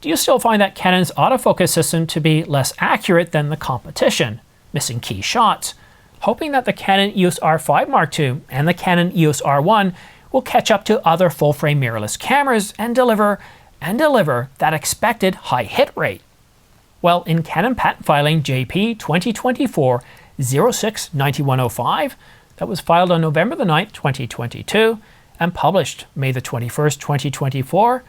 Do you still find that Canon's autofocus system to be less accurate than the competition, missing key shots? Hoping that the Canon EOS R5 Mark II and the Canon EOS R1 will catch up to other full-frame mirrorless cameras and deliver that expected high hit rate. Well, in Canon patent filing JP 2024-06-9105, that was filed on November the 9th, 2022, and published May the 21st, 2024,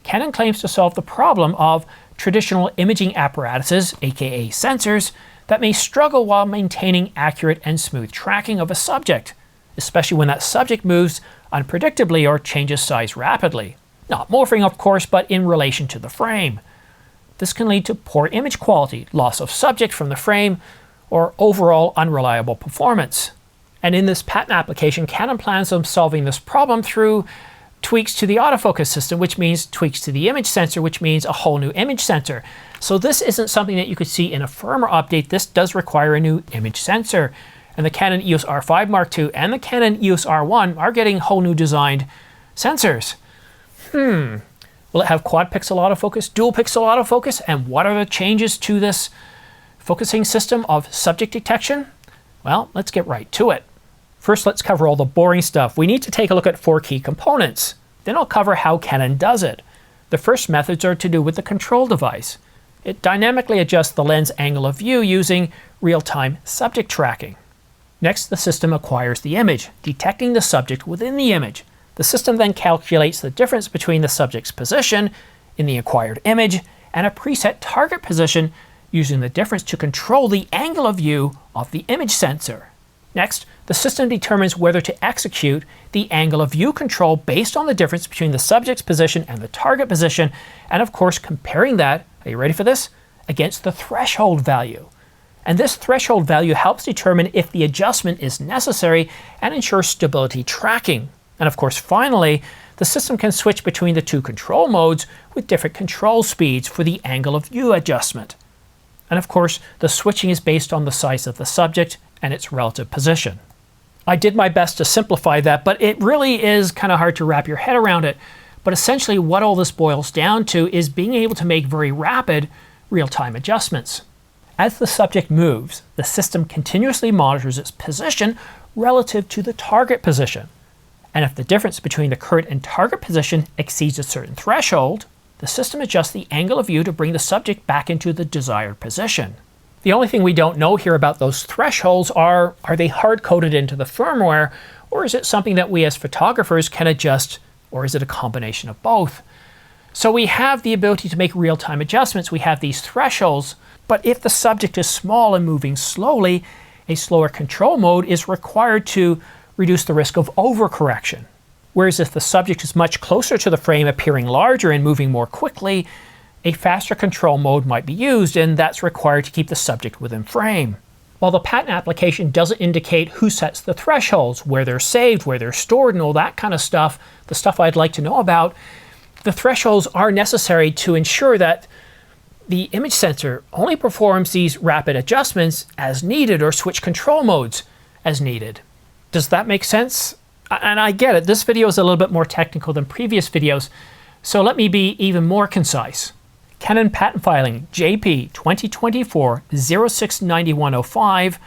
Canon claims to solve the problem of traditional imaging apparatuses, aka sensors, that may struggle while maintaining accurate and smooth tracking of a subject, especially when that subject moves unpredictably or changes size rapidly. Not morphing, of course, but in relation to the frame. This can lead to poor image quality, loss of subject from the frame, or overall unreliable performance. And in this patent application, Canon plans on solving this problem through tweaks to the autofocus system, which means tweaks to the image sensor, which means a whole new image sensor. So this isn't something that you could see in a firmware update. This does require a new image sensor. And the Canon EOS R5 Mark II and the Canon EOS R1 are getting whole new designed sensors. Will it have quad pixel autofocus, dual pixel autofocus, and what are the changes to this focusing system of subject detection? Well, let's get right to it. First, let's cover all the boring stuff. We need to take a look at 4 key components. Then I'll cover how Canon does it. The first methods are to do with the control device. It dynamically adjusts the lens angle of view using real-time subject tracking. Next, the system acquires the image, detecting the subject within the image. The system then calculates the difference between the subject's position in the acquired image and a preset target position, using the difference to control the angle of view of the image sensor. Next, the system determines whether to execute the angle of view control based on the difference between the subject's position and the target position, and of course comparing that, are you ready for this, against the threshold value. And this threshold value helps determine if the adjustment is necessary and ensures stability tracking. And of course, finally, the system can switch between the 2 control modes with different control speeds for the angle of view adjustment. And of course, the switching is based on the size of the subject and its relative position. I did my best to simplify that, but it really is kind of hard to wrap your head around it. But essentially what all this boils down to is being able to make very rapid real-time adjustments. As the subject moves, the system continuously monitors its position relative to the target position. And if the difference between the current and target position exceeds a certain threshold, the system adjusts the angle of view to bring the subject back into the desired position. The only thing we don't know here about those thresholds are they hard-coded into the firmware, or is it something that we as photographers can adjust, or is it a combination of both? So we have the ability to make real-time adjustments. We have these thresholds, but if the subject is small and moving slowly, a slower control mode is required to reduce the risk of overcorrection. Whereas if the subject is much closer to the frame, appearing larger and moving more quickly, a faster control mode might be used, and that's required to keep the subject within frame. While the patent application doesn't indicate who sets the thresholds, where they're saved, where they're stored, and all that kind of stuff, the stuff I'd like to know about, the thresholds are necessary to ensure that the image sensor only performs these rapid adjustments as needed, or switch control modes as needed. Does that make sense? And I get it, this video is a little bit more technical than previous videos, so let me be even more concise. Canon patent filing JP 2024-06-9105,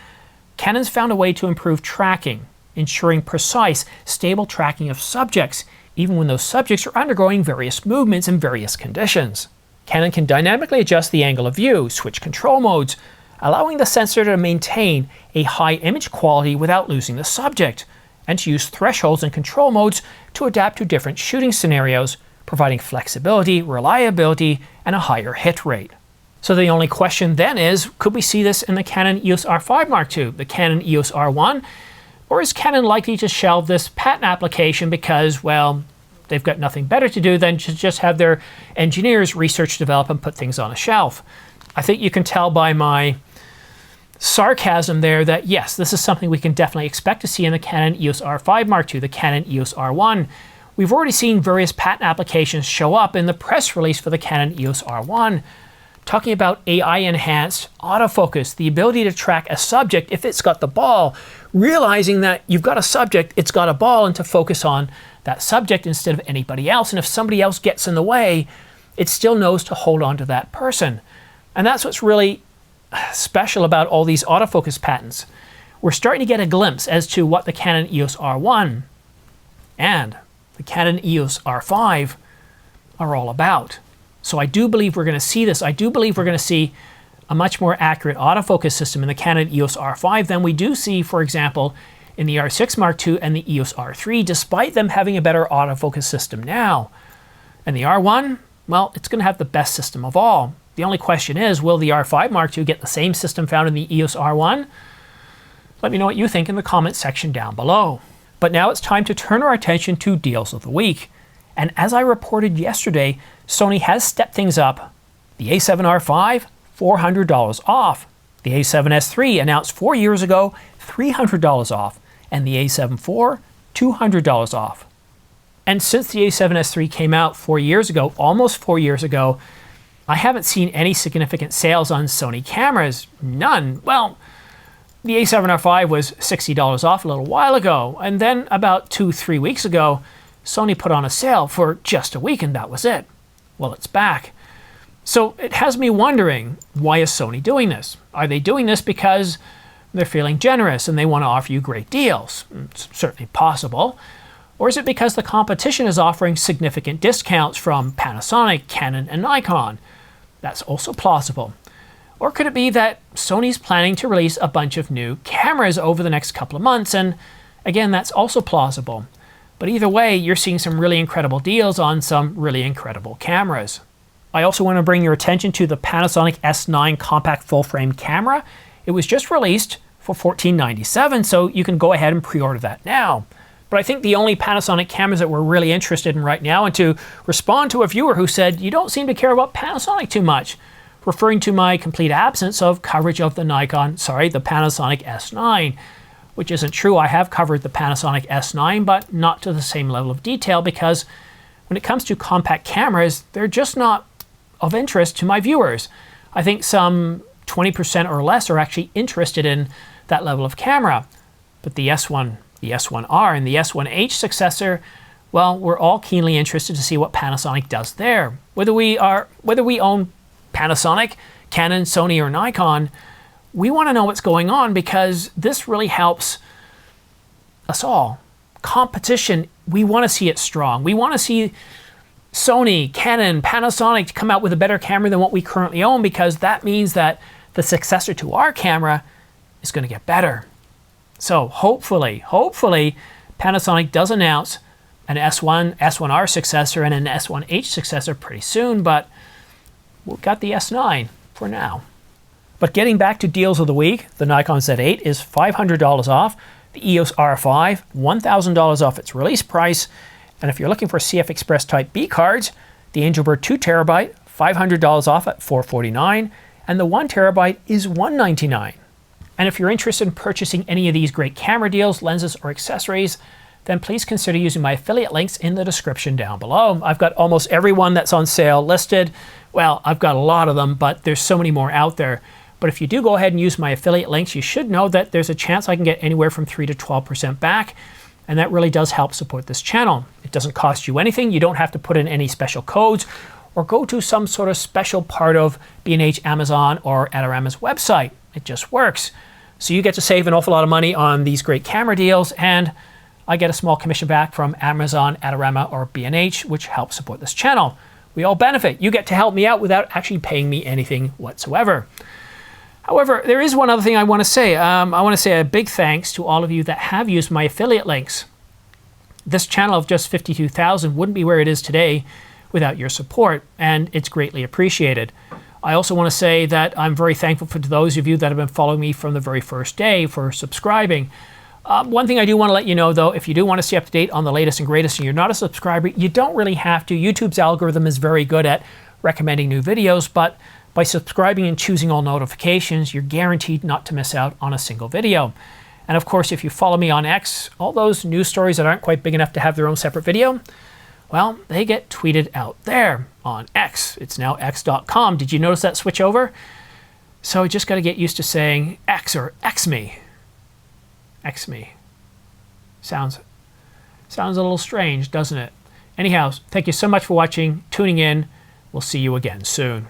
Canon's found a way to improve tracking, ensuring precise, stable tracking of subjects, even when those subjects are undergoing various movements in various conditions. Canon can dynamically adjust the angle of view, switch control modes, allowing the sensor to maintain a high image quality without losing the subject, and to use thresholds and control modes to adapt to different shooting scenarios, providing flexibility, reliability, and a higher hit rate. So the only question then is, could we see this in the Canon EOS R5 Mark II, the Canon EOS R1, or is Canon likely to shelve this patent application because, well, they've got nothing better to do than to just have their engineers research, develop, and put things on a shelf? I think you can tell by my sarcasm there that yes, this is something we can definitely expect to see in the Canon EOS R5 Mark II, the Canon EOS R1. We've already seen various patent applications show up in the press release for the Canon EOS R1, talking about AI-enhanced autofocus, the ability to track a subject if it's got the ball, realizing that you've got a subject, it's got a ball, and to focus on that subject instead of anybody else. And if somebody else gets in the way, it still knows to hold on to that person. And that's what's really special about all these autofocus patents. We're starting to get a glimpse as to what the Canon EOS R1 and the Canon EOS R5 are all about. So I do believe we're going to see this. I do believe we're going to see a much more accurate autofocus system in the Canon EOS R5 than we do see, for example, in the R6 Mark II and the EOS R3, despite them having a better autofocus system now. And the R1, well, it's going to have the best system of all. The only question is, will the R5 Mark II get the same system found in the EOS R1? Let me know what you think in the comments section down below. But now it's time to turn our attention to deals of the week. And as I reported yesterday, Sony has stepped things up. The a7R5, $400 off. The a7S III, announced 4 years ago, $300 off. And the a7 IV, $200 off. And since the a7S III came out 4 years ago, almost 4 years ago, I haven't seen any significant sales on Sony cameras. None. Well, the a7R5 was $60 off a little while ago, and then about 2-3 weeks ago, Sony put on a sale for just a week, and that was it. Well, it's back. So it has me wondering, why is Sony doing this? Are they doing this because they're feeling generous and they want to offer you great deals? It's certainly possible. Or is it because the competition is offering significant discounts from Panasonic, Canon, and Nikon? That's also plausible. Or could it be that Sony's planning to release a bunch of new cameras over the next couple of months? And again, that's also plausible. But either way, you're seeing some really incredible deals on some really incredible cameras. I also want to bring your attention to the Panasonic S9 compact full-frame camera. It was just released for $14.97, so you can go ahead and pre-order that now. But I think the only Panasonic cameras that we're really interested in right now, and to respond to a viewer who said, you don't seem to care about Panasonic too much, referring to my complete absence of coverage of the the Panasonic S9, which isn't true. I have covered the Panasonic S9, but not to the same level of detail, because when it comes to compact cameras, they're just not of interest to my viewers. I think some 20% or less are actually interested in that level of camera. But the S1, the S1R, and the S1H successor, well, we're all keenly interested to see what Panasonic does there. Whether we own Panasonic, Canon, Sony, or Nikon, we want to know what's going on, because this really helps us all. Competition, we want to see it strong. We want to see Sony, Canon, Panasonic come out with a better camera than what we currently own, because that means that the successor to our camera is going to get better. So hopefully, Panasonic does announce an S1, S1R successor and an S1H successor pretty soon, but we've got the S9 for now. But getting back to deals of the week, the Nikon Z8 is $500 off, the EOS R5, $1,000 off its release price, and if you're looking for CF Express Type B cards, the Angelbird 2TB, $500 off at $449, and the 1TB is $199. And if you're interested in purchasing any of these great camera deals, lenses, or accessories, then please consider using my affiliate links in the description down below. I've got almost every one that's on sale listed. Well, I've got a lot of them, but there's so many more out there. But if you do go ahead and use my affiliate links, you should know that there's a chance I can get anywhere from 3 to 12% back. And that really does help support this channel. It doesn't cost you anything. You don't have to put in any special codes or go to some sort of special part of B&H, Amazon, or Adorama's website. It just works. So you get to save an awful lot of money on these great camera deals, and I get a small commission back from Amazon, Adorama, or B&H, which helps support this channel. We all benefit. You get to help me out without actually paying me anything whatsoever. However, there is one other thing I want to say. I want to say a big thanks to all of you that have used my affiliate links. This channel of just 52,000 wouldn't be where it is today without your support, and it's greatly appreciated. I also want to say that I'm very thankful for those of you that have been following me from the very first day, for subscribing. One thing I do want to let you know, though, if you do want to stay up to date on the latest and greatest and you're not a subscriber, you don't really have to. YouTube's algorithm is very good at recommending new videos, but by subscribing and choosing all notifications, you're guaranteed not to miss out on a single video. And of course, if you follow me on X, all those news stories that aren't quite big enough to have their own separate video, well, they get tweeted out there on X. It's now x.com. Did you notice that switch over? So I just got to get used to saying X or X me. X me. Sounds a little strange, doesn't it? Anyhow, thank you so much for watching, tuning in. We'll see you again soon.